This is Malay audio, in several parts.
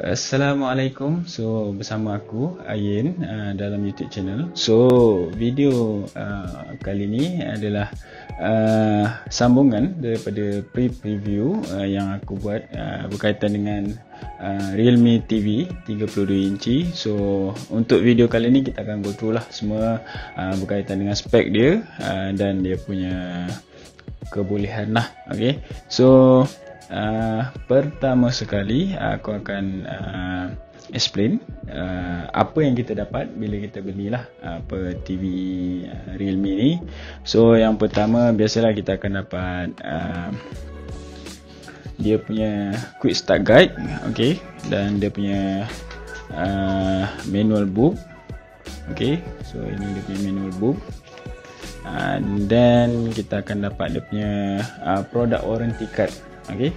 Assalamualaikum. So bersama aku Ayin dalam YouTube channel. So video kali ni adalah sambungan daripada preview yang aku buat berkaitan dengan Realme TV 32 inci. So untuk video kali ni kita akan go through lah semua berkaitan dengan spek dia dan dia punya kebolehan lah. Okay, so pertama sekali aku akan explain apa yang kita dapat bila kita belilah TV Realme ni. So yang pertama, biasalah kita akan dapat dia punya quick start guide, okay, dan dia punya manual book. Okay, so ini dia punya manual book. Dan kita akan dapat dia punya product warranty card. Okay,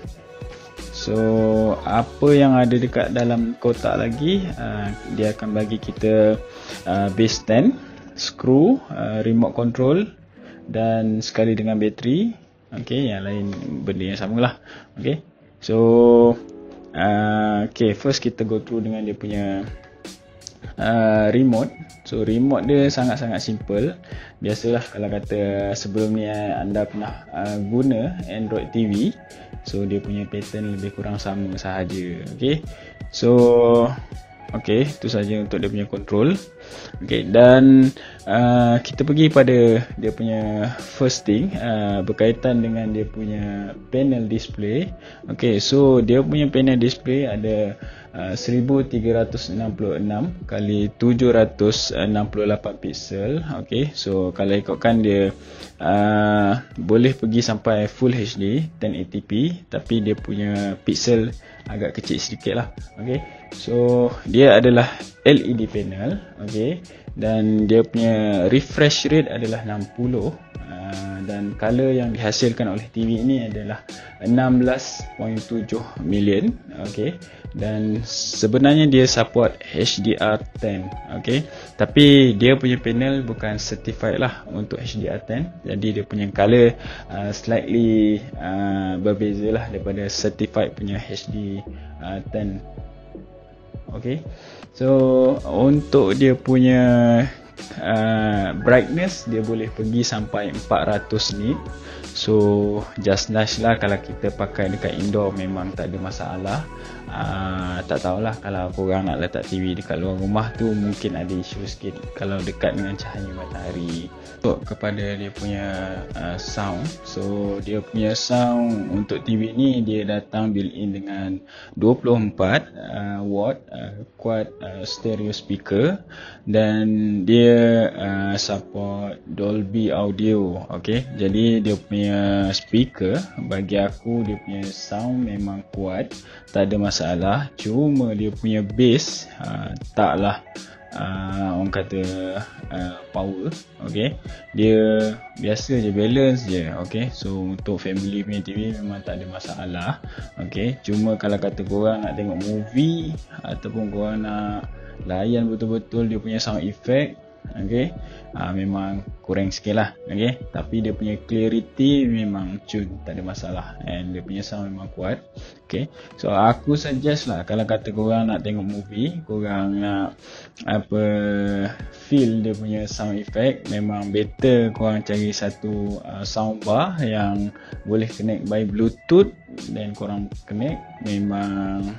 so apa yang ada dekat dalam kotak lagi, dia akan bagi kita base stand, skru, remote control dan sekali dengan bateri. Okay, yang lain benda yang sama lah. Okay, so okay, first kita go through dengan dia punya remote. So remote dia sangat-sangat simple. Biasalah kalau kata sebelum ni anda pernah guna Android TV, so dia punya pattern lebih kurang sama sahaja. Okay, so okay, itu saja untuk dia punya control. Okay, dan kita pergi pada dia punya first thing berkaitan dengan dia punya panel display. Okay, so dia punya panel display ada 1366 kali 768 pixel. Okay, so kalau ikutkan dia boleh pergi sampai Full HD 1080p, tapi dia punya pixel agak kecil sedikit lah. Okay, so dia adalah LED panel. Okay, dan dia punya refresh rate adalah 60, dan color yang dihasilkan oleh TV ini adalah 16.7 million. Okay, dan sebenarnya dia support HDR10. Okay, tapi dia punya panel bukan certified lah untuk HDR10, jadi dia punya color slightly berbeza lah daripada certified punya HD10. Okay, so untuk dia punya brightness, dia boleh pergi sampai 400 nit. So just nice lah kalau kita pakai dekat indoor, memang tak ada masalah. Tak tahulah kalau korang nak letak TV dekat luar rumah tu mungkin ada isu sikit kalau dekat dengan cahaya matahari. Untuk kepada dia punya sound, so dia punya sound untuk TV ni dia datang built-in dengan 24 watt quad stereo speaker, dan dia support Dolby Audio. Okay, jadi dia punya speaker bagi aku dia punya sound memang kuat, tak ada masalah. Cuma dia punya bass taklah orang kata power. Okay, dia biasa je, balance je. Okay, so untuk family punya TV memang tak ada masalah. Okay, cuma kalau kata korang nak tengok movie ataupun korang nak layan betul-betul dia punya sound effect, okay, memang kurang sikit lah. Okay, tapi dia punya clarity memang cun, tak ada masalah, and dia punya sound memang kuat. Okay, so aku suggest lah kalau kata korang nak tengok movie, korang nak feel dia punya sound effect, memang better korang cari satu soundbar yang boleh connect by Bluetooth, dan korang connect, memang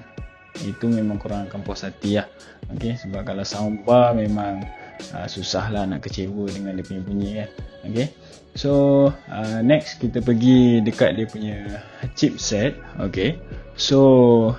itu memang korang akan puas hati lah. Okay, sebab kalau soundbar memang susah lah nak kecewa dengan dia punya bunyi kan. Okay, so next kita pergi dekat dia punya chipset. Okay, so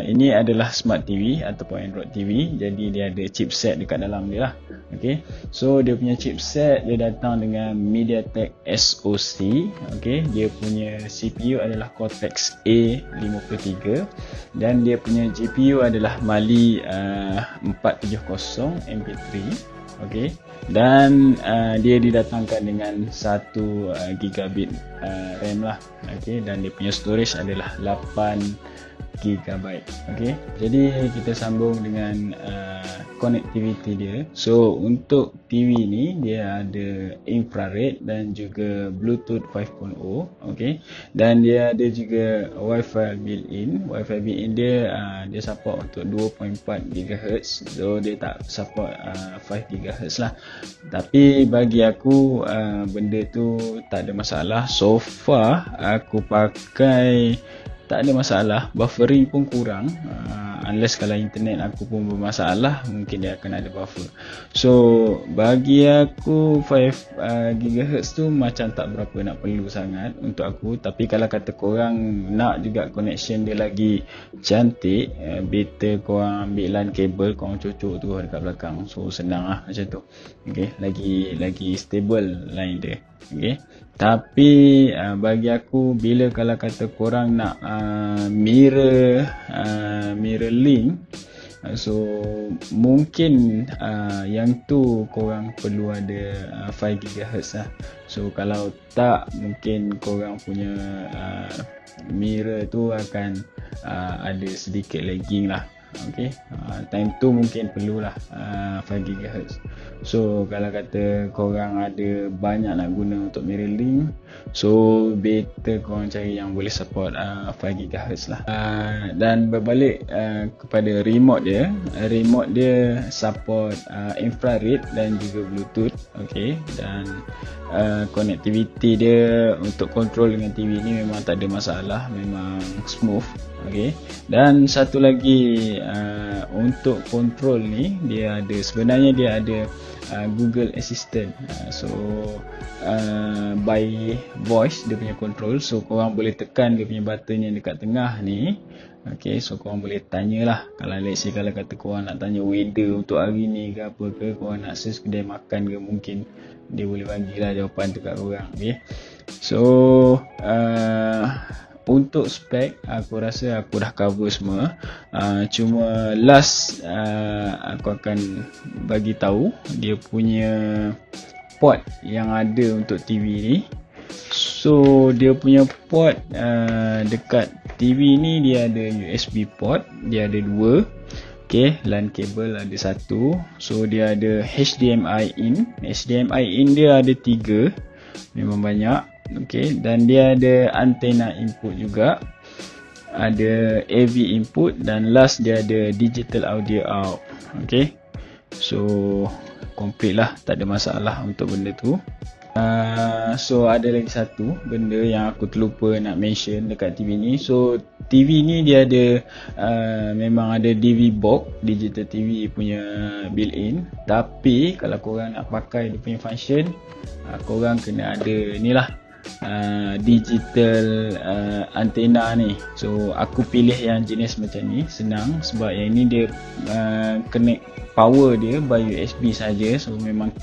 ini adalah smart TV ataupun Android TV, jadi dia ada chipset dekat dalam dia lah. Okay, so dia punya chipset dia datang dengan MediaTek SoC. Okay, dia punya CPU adalah Cortex A53, dan dia punya GPU adalah Mali 470 MP3. Okay, dan dia didatangkan dengan 1 GB RAM lah. Okay, dan dia punya storage adalah 8 GB. Okay, jadi kita sambung dengan connectivity dia. So untuk TV ni dia ada infrared dan juga Bluetooth 5.0. Okay, dan dia ada juga Wi-Fi built-in. Wi-Fi built-in dia support untuk 2.4 GHz. So dia tak support 5 GHz lah. Tapi bagi aku benda tu tak ada masalah. So far aku pakai tak ada masalah. Buffering pun kurang, unless kalau internet aku pun bermasalah, mungkin dia akan ada buffer. So bagi aku 5 GHz tu macam tak berapa nak perlu sangat untuk aku. Tapi kalau kata korang nak juga connection dia lagi cantik, better korang ambil LAN kabel, korang cocok tu dekat belakang. So senang lah macam tu. Okay, lagi stable line dia. Okay, tapi bagi aku bila kalau kata korang nak mirror link, so mungkin yang tu korang perlu ada 5 GHz lah. So kalau tak, mungkin korang punya mirror tu akan ada sedikit lagging lah. Okay, time tu mungkin perlulah 5 GHz. So kalau kata korang ada banyak nak guna untuk mirror link, so better korang cari yang boleh support 5 GHz lah. Dan berbalik kepada remote dia support infrared dan juga Bluetooth. Okay, dan connectivity dia untuk control dengan TV ni memang tak ada masalah, memang smooth. Okay, dan satu lagi untuk control ni sebenarnya dia ada Google Assistant. So by voice dia punya control. So korang boleh tekan dia punya button yang dekat tengah ni. Okay, so korang boleh tanyalah. Kalau let's say kalau kata korang nak tanya weather untuk hari ni ke apa ke, korang nak search kedai makan ke, mungkin dia boleh bagilah jawapan tu kat korang. Okay, so untuk spek aku rasa aku dah cover semua. Cuma last aku akan bagi tahu dia punya port yang ada untuk TV ni. So dia punya port dekat TV ni dia ada USB port, dia ada 2. Okay, LAN kabel ada 1. So dia ada HDMI in. HDMI in dia ada 3. Memang banyak. Okay, dan dia ada antena input juga, ada AV input, dan last dia ada digital audio out. Okay, so complete lah, tak ada masalah untuk benda tu. So ada lagi satu benda yang aku terlupa nak mention dekat TV ni. So TV ni dia ada memang ada DV box, digital TV punya built-in. Tapi kalau korang nak pakai dia punya function, korang kena ada ni lah, digital antena ni. So aku pilih yang jenis macam ni, senang sebab yang ni dia connect power dia by USB saja. So memang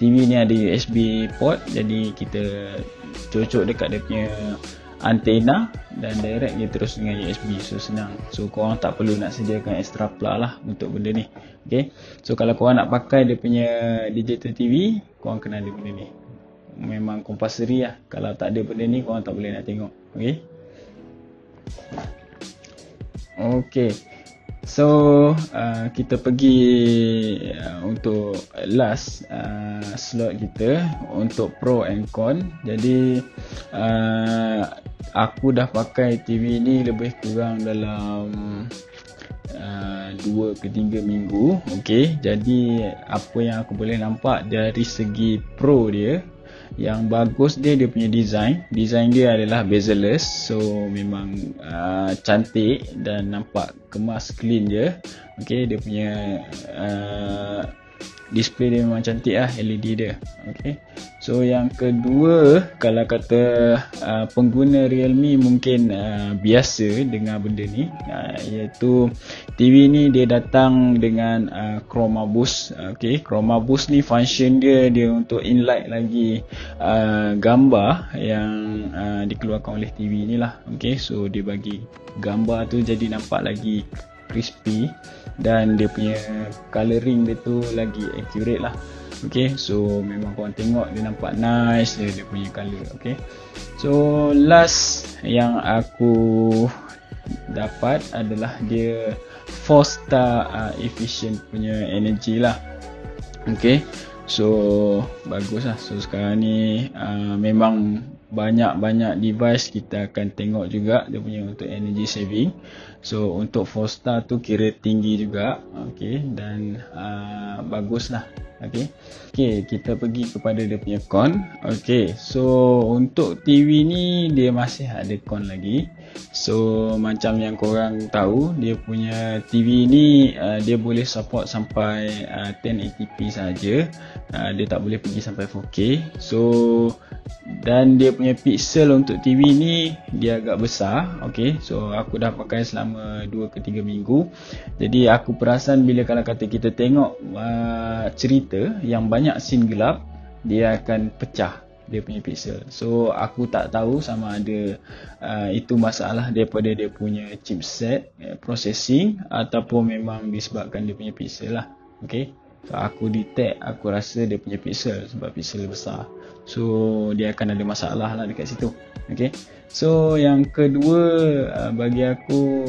TV ni ada USB port, jadi kita cocok dekat dia punya antena dan direct dia terus dengan USB. So senang. So korang tak perlu nak sediakan extra plug lah untuk benda ni. Okay, so kalau korang nak pakai dia punya digital TV, korang kena ada benda ni. Memang compulsory lah. Kalau tak ada benda ni, korang tak boleh nak tengok. Okay, okay. So kita pergi untuk last slot kita untuk pro and con. Jadi aku dah pakai TV ni lebih kurang dalam 2 ke 3 minggu. Okay, jadi apa yang aku boleh nampak dari segi pro dia, yang bagus dia punya design dia adalah bezel-less. So memang cantik dan nampak kemas, clean je. Okay, dia punya display dia memang cantik lah, LED dia. Okay, so yang kedua, kalau kata pengguna Realme mungkin biasa dengar benda ni, iaitu TV ni dia datang dengan Chroma Boost. Okay, Chroma Boost ni function dia untuk inlight lagi gambar yang dikeluarkan oleh TV ni lah. Okay, so dia bagi gambar tu jadi nampak lagi crispy dan dia punya colouring dia tu lagi accurate lah. Okay, so memang korang tengok dia nampak nice dia punya colour. Okay, so last yang aku dapat adalah dia 4 star efficient punya energy lah. Okay, so bagus lah. So sekarang ni memang banyak device kita akan tengok juga dia punya untuk energy saving. So untuk 4 star tu kira tinggi juga. Okay, dan bagus lah. Okay, kita pergi kepada dia punya con. Okay, so untuk TV ni dia masih ada con lagi. So macam yang korang tahu, dia punya TV ni dia boleh support sampai 1080p saja. Dia tak boleh pergi sampai 4K. So dan dia punya pixel untuk TV ni dia agak besar. Okay, so aku dah pakai selama 2 ke 3 minggu. Jadi aku perasan bila kalau kata kita tengok cerita yang banyak scene gelap, dia akan pecah dia punya pixel. So aku tak tahu sama ada itu masalah daripada dia punya chipset processing ataupun memang disebabkan dia punya pixel lah. Okay, so aku detect, aku rasa dia punya pixel sebab pixel besar. So dia akan ada masalah lah dekat situ. Okay, so yang kedua bagi aku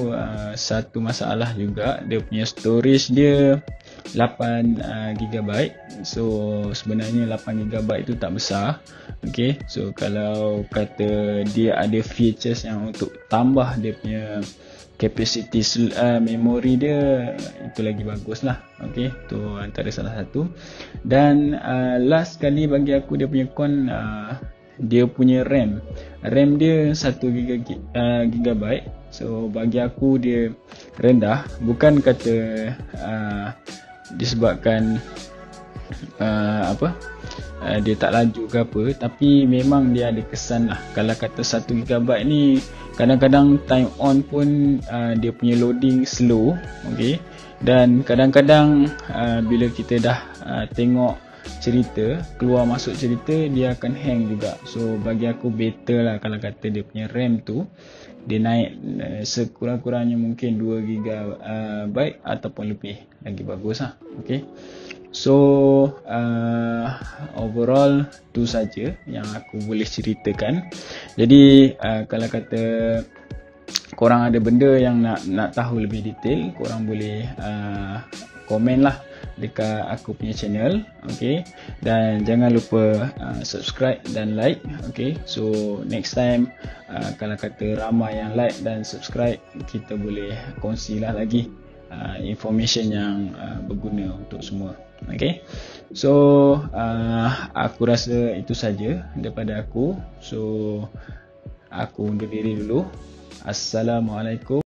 satu masalah juga, dia punya storage dia 8GB. So sebenarnya 8GB itu tak besar. Okay, so kalau kata dia ada features yang untuk tambah dia punya capacity memori dia, itu lagi bagus lah. Okay, tu antara salah satu. Dan last kali bagi aku dia punya con, dia punya RAM dia 1GB. So bagi aku dia rendah. Bukan kata disebabkan dia tak laju ke apa, tapi memang dia ada kesan lah. Kalau kata 1GB ni kadang-kadang time on pun dia punya loading slow. Okay, dan kadang-kadang bila kita dah tengok cerita, keluar masuk cerita, dia akan hang juga. So bagi aku better lah kalau kata dia punya RAM tu dia naik sekurang-kurangnya mungkin 2GB ataupun lebih, lagi bagus lah. Okay, so overall tu saja yang aku boleh ceritakan. Jadi kalau kata korang ada benda yang nak tahu lebih detail, korang boleh komen lah dekat aku punya channel. Okay, dan jangan lupa subscribe dan like. Okay, so next time kalau kata ramai yang like dan subscribe, kita boleh kongsilah lagi information yang berguna untuk semua. Okay, so aku rasa itu saja daripada aku. So aku undur diri dulu. Assalamualaikum.